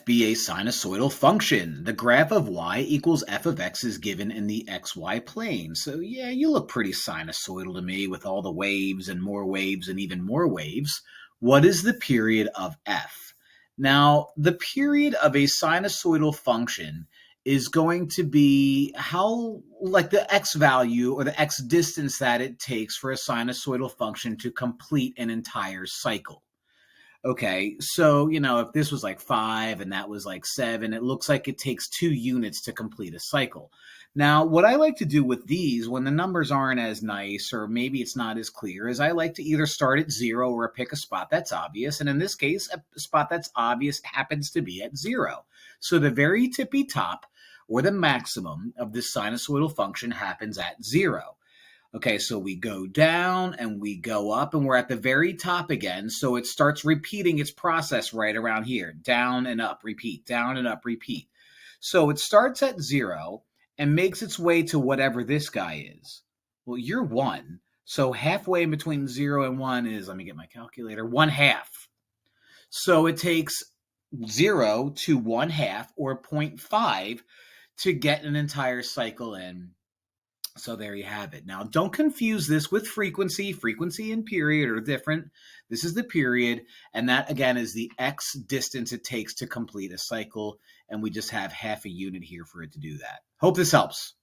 be a sinusoidal function. The graph of y equals f of x is given in the xy plane. So yeah, you look pretty sinusoidal to me with all the waves and even more waves. What is the period of f? Now, the period of a sinusoidal function is going to be like the x value or the x distance that it takes for a sinusoidal function to complete an entire cycle. Okay, so, if this was like 5 and that was like 7, it looks like it takes 2 units to complete a cycle. Now, what I like to do with these, when the numbers aren't as nice or maybe it's not as clear, is I like to either start at 0 or pick a spot that's obvious. And in this case, a spot that's obvious happens to be at 0. So the very tippy top, or the maximum of this sinusoidal function, happens at 0. Okay, so we go down and we go up and we're at the very top again. So it starts repeating its process right around here. Down and up, repeat, down and up, repeat. So it starts at 0 and makes its way to whatever this guy is. Well, you're 1. So halfway in between 0 and 1 is, let me get my calculator, 1/2. So it takes 0 to 1/2 or 0.5 to get an entire cycle in. So there you have it. Now, don't confuse this with frequency. Frequency and period are different. This is the period, and that, again, is the x distance it takes to complete a cycle, and we just have half a unit here for it to do that. Hope this helps.